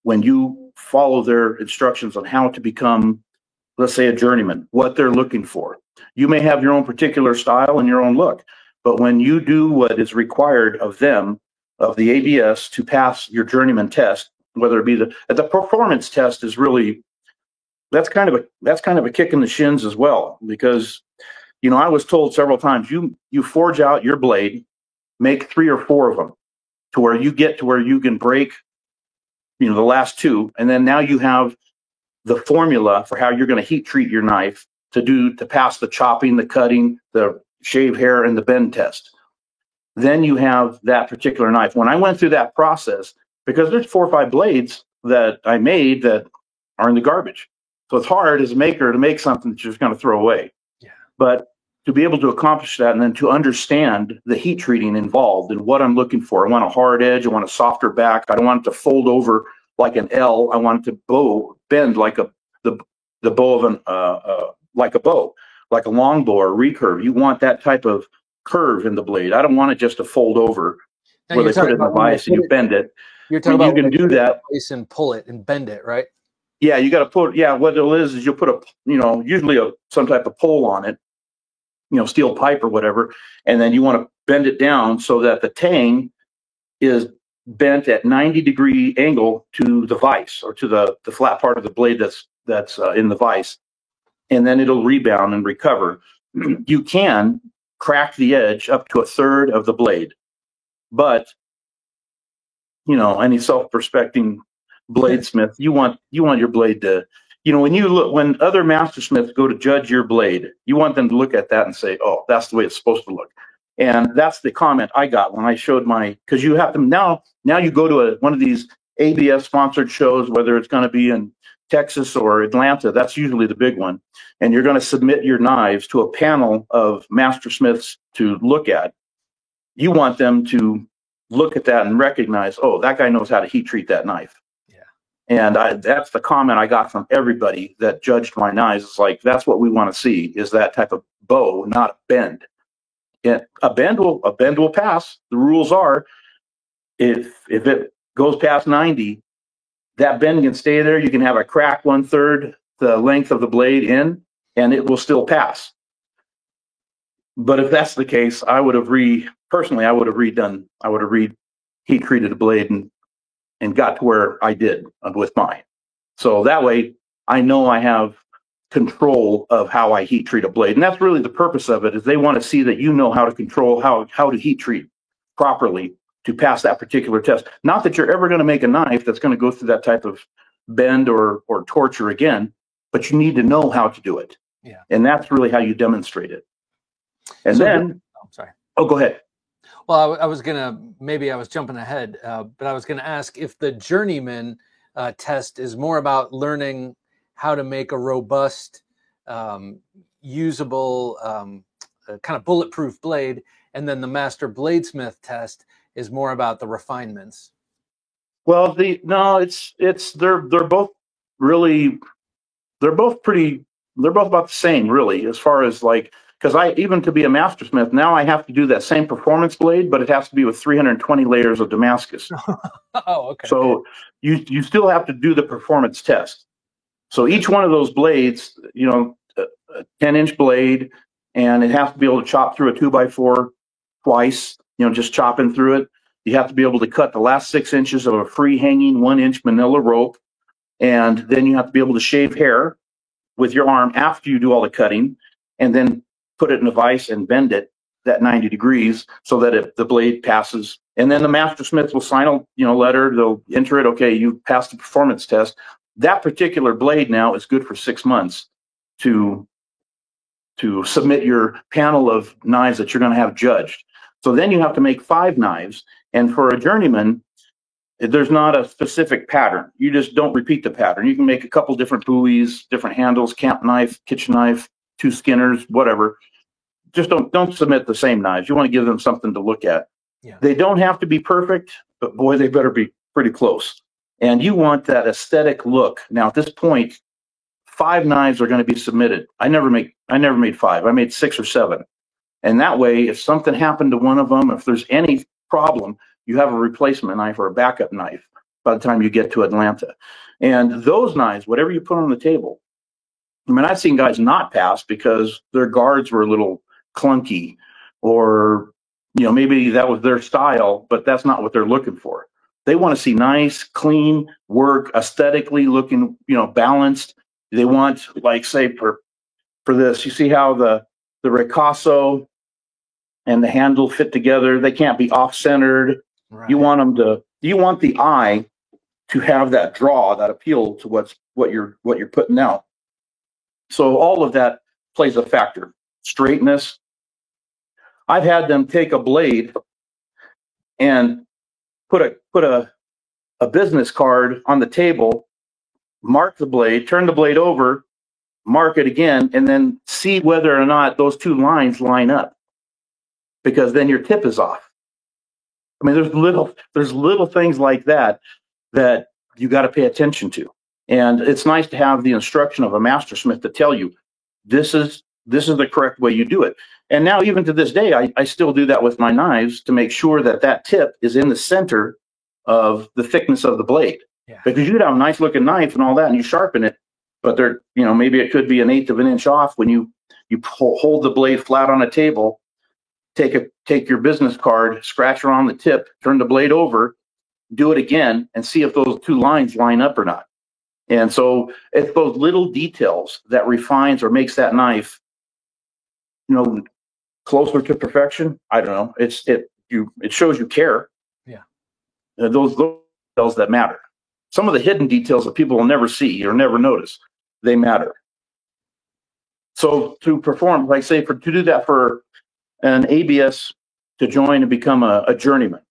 when you follow their instructions on how to become, let's say, a journeyman, what they're looking for. You may have your own particular style and your own look, but when you do what is required of them, of the ABS, to pass your journeyman test, whether it be the performance test is really, that's kind of a kick in the shins as well, because, you know, I was told several times, you forge out your blade, make 3 or 4 of them to where you get to where you can break, you know, the last 2, and then now you have the formula for how you're going to heat treat your knife to pass the chopping, the cutting, the shave hair, and the bend test. Then you have that particular knife. When I went through that process, because there's 4 or 5 blades that I made that are in the garbage. So it's hard as a maker to make something that you're just going to throw away. Yeah. But to be able to accomplish that and then to understand the heat treating involved and what I'm looking for. I want a hard edge. I want a softer back. I don't want it to fold over like an L. I want it to bend like the bow of like a bow, like a long bow or recurve. You want that type of curve in the blade. I don't want it just to fold over Now where you're they put talking it in the about when they vise and put you it, bend it. you're talking I mean, about you when can they do put it in that. the vise and pull it and bend it, right? Yeah, you got to put. Yeah, what it is you'll put usually some type of pole on it, steel pipe or whatever, and then you want to bend it down so that the tang is bent at 90-degree angle to the vise or to the flat part of the blade that's in the vise, and then it'll rebound and recover. You can crack the edge up to a third of the blade, but any self-respecting bladesmith, you want your blade to, when other mastersmiths go to judge your blade, you want them to look at that and say, oh, that's the way it's supposed to look. And that's the comment I got when I showed because you have to now you go to one of these ABS sponsored shows, whether it's going to be in Texas or Atlanta, that's usually the big one. And you're going to submit your knives to a panel of mastersmiths to look at. You want them to look at that and recognize, oh, that guy knows how to heat treat that knife. Yeah. And that's the comment I got from everybody that judged my knives. It's like, that's what we want to see, is that type of bow, not a bend. And a bend will pass. The rules are, if it goes past 90, that bend can stay there. You can have a crack 1/3 the length of the blade in, and it will still pass. But if that's the case, I would have heat treated a blade and got to where I did with mine. So that way I know I have control of how I heat treat a blade. And that's really the purpose of it, is they want to see that you know how to control how to heat treat properly to pass that particular test. Not that you're ever going to make a knife that's going to go through that type of bend or torture again, but you need to know how to do it. Yeah. And that's really how you demonstrate it. And sorry. Oh, go ahead. Well, I was jumping ahead, but I was going to ask if the journeyman test is more about learning how to make a robust, usable, kind of bulletproof blade, and then the master bladesmith test is more about the refinements. Well, they're both about the same, really, as far as because even to be a mastersmith, now I have to do that same performance blade, but it has to be with 320 layers of Damascus. Oh, okay. So you still have to do the performance test. So each one of those blades, a 10-inch blade, and it has to be able to chop through a 2x4 twice, just chopping through it. You have to be able to cut the last 6 inches of a free hanging 1-inch manila rope. And then you have to be able to shave hair with your arm after you do all the cutting, and then put it in a vise and bend it at 90 degrees so that the blade passes. And then the mastersmith will sign a letter. They'll enter it. Okay, you passed the performance test. That particular blade now is good for 6 months to submit your panel of knives that you're going to have judged. So then you have to make 5 knives. And for a journeyman, there's not a specific pattern. You just don't repeat the pattern. You can make a couple different buoys, different handles, camp knife, kitchen knife, 2 skinners, whatever. Just don't submit the same knives. You want to give them something to look at. Yeah. They don't have to be perfect, but boy, they better be pretty close. And you want that aesthetic look. Now, at this point, 5 knives are going to be submitted. I never made 5. I made 6 or 7. And that way, if something happened to one of them, if there's any problem, you have a replacement knife or a backup knife by the time you get to Atlanta. And those knives, whatever you put on the table, I mean, I've seen guys not pass because their guards were a little clunky, or maybe that was their style, but that's not what they're looking for. They want to see nice, clean work, aesthetically looking, balanced. They want, say for this, you see how the ricasso and the handle fit together. They can't be off-centered. Right. You want the eye to have that draw, that appeal to what you're putting out. So all of that plays a factor. Straightness. I've had them take a blade and put a business card on the table, mark the blade, turn the blade over, mark it again, and then see whether or not those 2 lines line up. Because then your tip is off. I mean, there's little things like that you got to pay attention to. And it's nice to have the instruction of a mastersmith to tell you, this is this is the correct way you do it. And now, even to this day, I still do that with my knives to make sure that that tip is in the center of the thickness of the blade. Yeah. Because you could have a nice looking knife and all that, and you sharpen it, but there, maybe it could be 1/8 of an inch off when you hold the blade flat on a table, take your business card, scratch around the tip, turn the blade over, do it again, and see if those two lines line up or not. And so it's those little details that refines or makes that knife, closer to perfection. I don't know. It shows you care. Yeah. Those details that matter. Some of the hidden details that people will never see or never notice, they matter. So to perform, like say, to do that for an ABS to join and become a journeyman,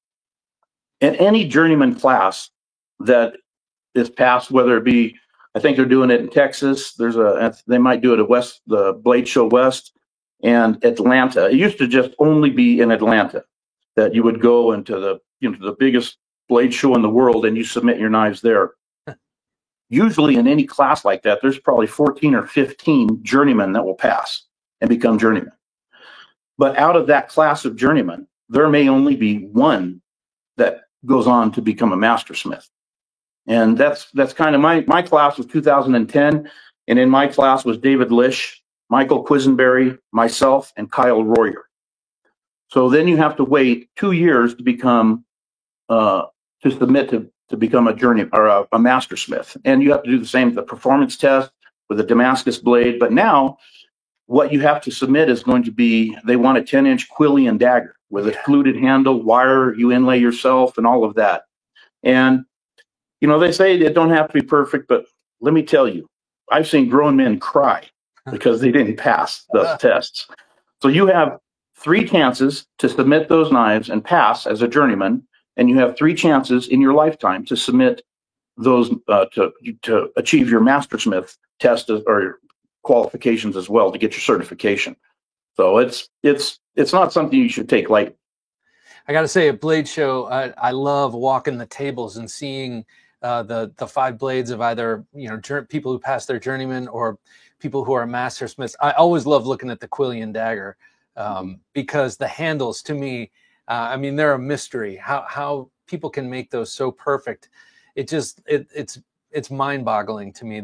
in any journeyman class that is passed, whether it be, I think they're doing it in Texas. They might do it at the Blade Show West and Atlanta. It used to just only be in Atlanta that you would go into the biggest blade show in the world and you submit your knives there. Usually in any class like that, there's probably 14 or 15 journeymen that will pass and become journeymen. But out of that class of journeymen, there may only be one that goes on to become a mastersmith. And that's kind of my class was 2010. And in my class was David Lish, Michael Quisenberry, myself, and Kyle Royer. So then you have to wait 2 years to become, to submit to become a journey or a mastersmith. And you have to do the performance test with a Damascus blade. But now what you have to submit is going to be, they want a 10-inch Quillian dagger with a fluted handle, wire, you inlay yourself, and all of that. And they say it don't have to be perfect, but let me tell you, I've seen grown men cry because they didn't pass those tests. So you have 3 chances to submit those knives and pass as a journeyman, and you have 3 chances in your lifetime to submit those to achieve your mastersmith test or qualifications as well to get your certification. So it's not something you should take lightly. I got to say, at Blade Show, I love walking the tables and seeing the 5 blades of either people who pass their journeyman or people who are mastersmiths. I always love looking at the Quillian dagger because the handles, to me, they're a mystery. How people can make those so perfect, it's mind-boggling to me.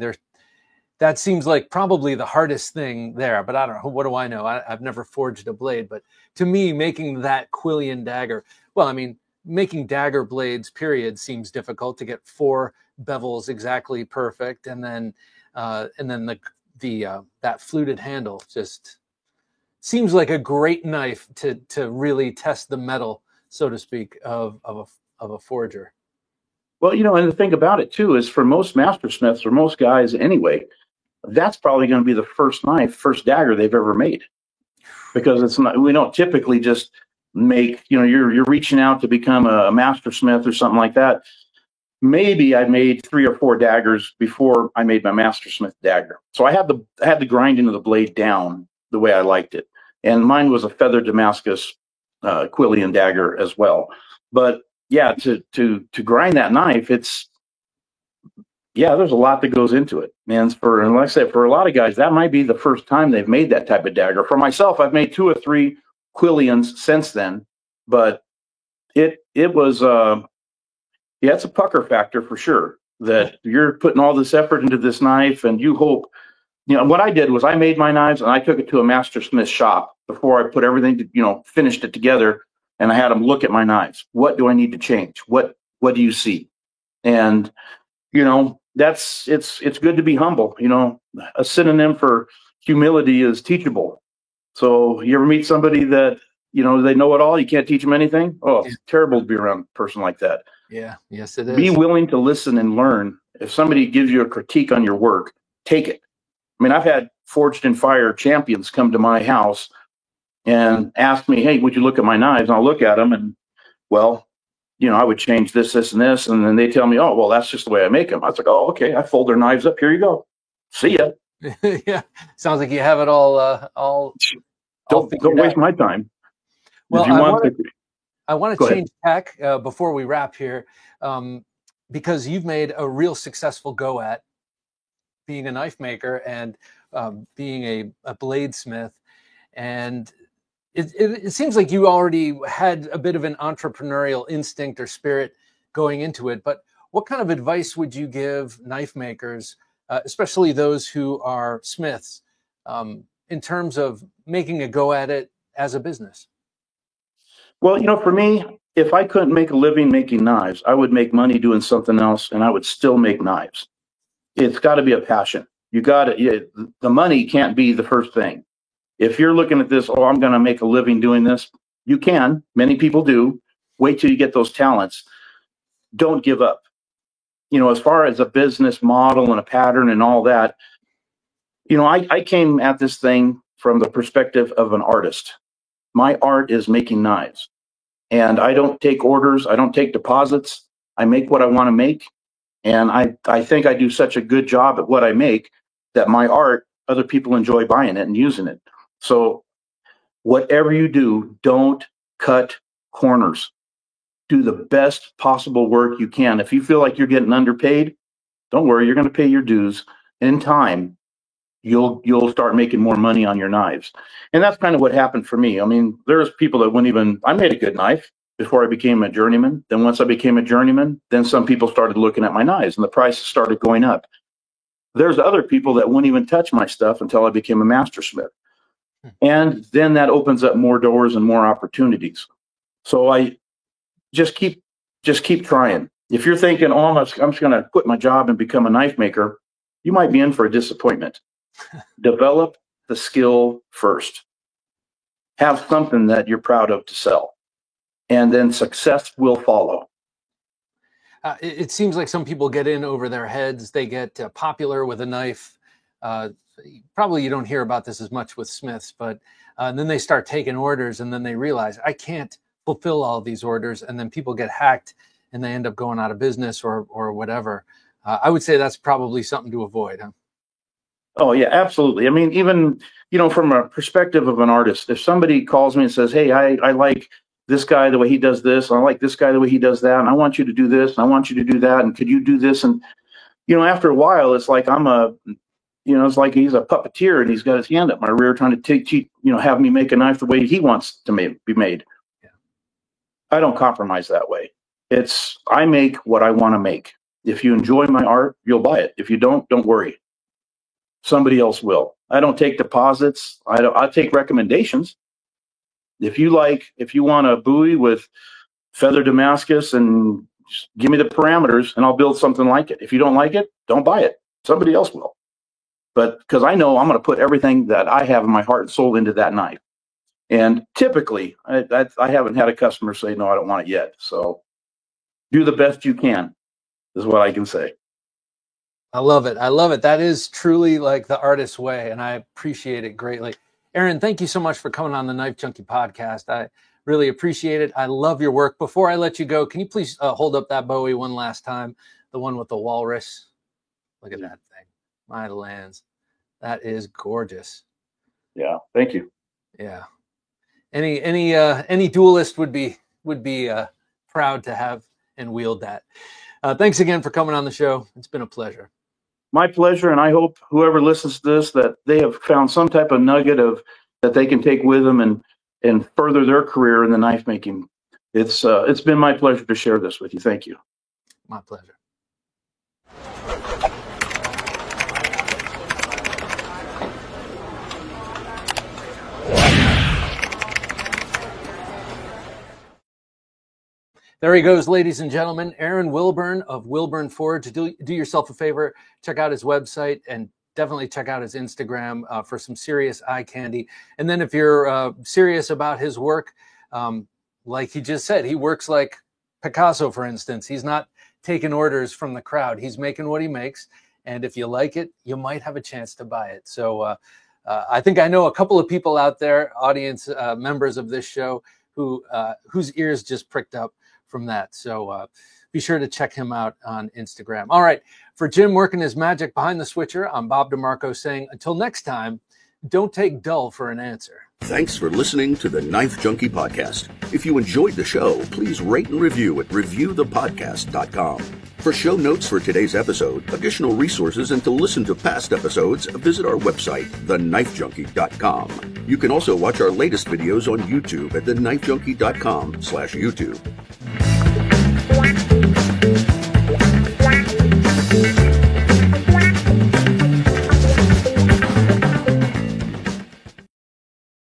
That seems like probably the hardest thing there, but I don't know. What do I know? I've never forged a blade, but to me, making that Quillian dagger, making dagger blades, period, seems difficult to get 4 bevels exactly perfect, and then that fluted handle just seems like a great knife to really test the metal, so to speak, of a forger. Well, and the thing about it too is, for most mastersmiths or most guys anyway, that's probably going to be the first dagger they've ever made, because we don't typically just make, you're reaching out to become a mastersmith or something like that. Maybe I made 3 or 4 daggers before I made my mastersmith dagger. So I had the grinding of the blade down the way I liked it. And mine was a feather Damascus Quillian dagger as well. But yeah, to grind that knife, there's a lot that goes into it. And like I said, for a lot of guys, that might be the first time they've made that type of dagger. For myself, I've made 2 or 3 Quillians since then, but it was it's a pucker factor for sure, that you're putting all this effort into this knife, and you hope, what I did was I made my knives and I took it to a mastersmith shop before I put everything finished it together, and I had them look at my knives. What do I need to change? What do you see? And it's good to be humble. A synonym for humility is teachable. So you ever meet somebody that, they know it all, you can't teach them anything? Oh, it's terrible to be around a person like that. Yeah, yes, it is. Be willing to listen and learn. If somebody gives you a critique on your work, take it. I've had Forged in Fire champions come to my house and ask me, hey, would you look at my knives? And I'll look at them and, I would change this, this, and this. And then they tell me, oh, well, that's just the way I make them. I was like, oh, okay. I fold their knives up. Here you go. See ya. Yeah. Sounds like you have it all. Don't waste my time. Well, I want to change tack before we wrap here, because you've made a real successful go at being a knife maker. And being a bladesmith, and it seems like you already had a bit of an entrepreneurial instinct or spirit going into it. But what kind of advice would you give knife makers, especially those who are smiths, in terms of making a go at it as a business? Well, for me, if I couldn't make a living making knives, I would make money doing something else, and I would still make knives. It's got to be a passion. The money can't be the first thing. If you're looking at this, oh, I'm going to make a living doing this, you can. Many people do. Wait till you get those talents. Don't give up. As far as a business model and a pattern and all that, I came at this thing from the perspective of an artist. My art is making knives, and I don't take orders. I don't take deposits. I make what I want to make. And I think I do such a good job at what I make that my art, other people enjoy buying it and using it. So whatever you do, don't cut corners. Do the best possible work you can. If you feel like you're getting underpaid, don't worry, you're going to pay your dues. In time, you'll start making more money on your knives. And that's kind of what happened for me. I mean, there's people that wouldn't even, I made a good knife before I became a journeyman. Then once I became a journeyman, then some people started looking at my knives and the prices started going up. There's other people that wouldn't even touch my stuff until I became a master smith. And then that opens up more doors and more opportunities. So I just keep trying. If you're thinking, oh, I'm just going to quit my job and become a knife maker, you might be in for a disappointment. Develop the skill first. Have something that you're proud of to sell, and then success will follow. It seems like some people get in over their heads. They get popular with a knife. Probably you don't hear about this as much with smiths, but then they start taking orders, and then they realize, I can't fulfill all these orders, and then people get hacked, and they end up going out of business or whatever. I would say that's probably something to avoid, huh? Oh, yeah, absolutely. I mean, even, from a perspective of an artist, if somebody calls me and says, hey, I like this guy the way he does this, and I like this guy the way he does that, and I want you to do this, and I want you to do that, and could you do this? And, after a while, it's like it's like he's a puppeteer, and he's got his hand up my rear trying to have me make a knife the way he wants to be made. Yeah. I don't compromise that way. I make what I want to make. If you enjoy my art, you'll buy it. If you don't worry. Somebody else will. I don't take deposits. I take recommendations. If you want a bowie with feather Damascus, and just give me the parameters and I'll build something like it. If you don't like it, don't buy it. Somebody else will. But because I know I'm going to put everything that I have in my heart and soul into that knife. And typically, I haven't had a customer say, no, I don't want it yet. So do the best you can is what I can say. I love it. I love it. That is truly like the artist's way, and I appreciate it greatly. Aaron, thank you so much for coming on the Knife Junkie podcast. I really appreciate it. I love your work. Before I let you go, can you please hold up that Bowie one last time? The one with the walrus. Look at that thing. My lands. That is gorgeous. Yeah. Thank you. Yeah. Any duelist would be proud to have and wield that. Thanks again for coming on the show. It's been a pleasure. My pleasure, and I hope whoever listens to this, that they have found some type of nugget that they can take with them and further their career in the knife making. It's been my pleasure to share this with you. Thank you. My pleasure. There he goes, ladies and gentlemen. Aaron Wilburn of Wilburn Forge. Do yourself a favor, check out his website, and definitely check out his Instagram for some serious eye candy. And then if you're serious about his work, like he just said, he works like Picasso, for instance. He's not taking orders from the crowd. He's making what he makes. And if you like it, you might have a chance to buy it. So I think I know a couple of people out there, audience members of this show, whose ears just pricked up from that. So be sure to check him out on Instagram. All right. For Jim working his magic behind the switcher, I'm Bob DeMarco saying, until next time, don't take dull for an answer. Thanks for listening to the Knife Junkie Podcast. If you enjoyed the show, please rate and review at reviewthepodcast.com. For show notes for today's episode, additional resources, and to listen to past episodes, visit our website, thenifejunkie.com. You can also watch our latest videos on YouTube at thenifejunkie.com/YouTube.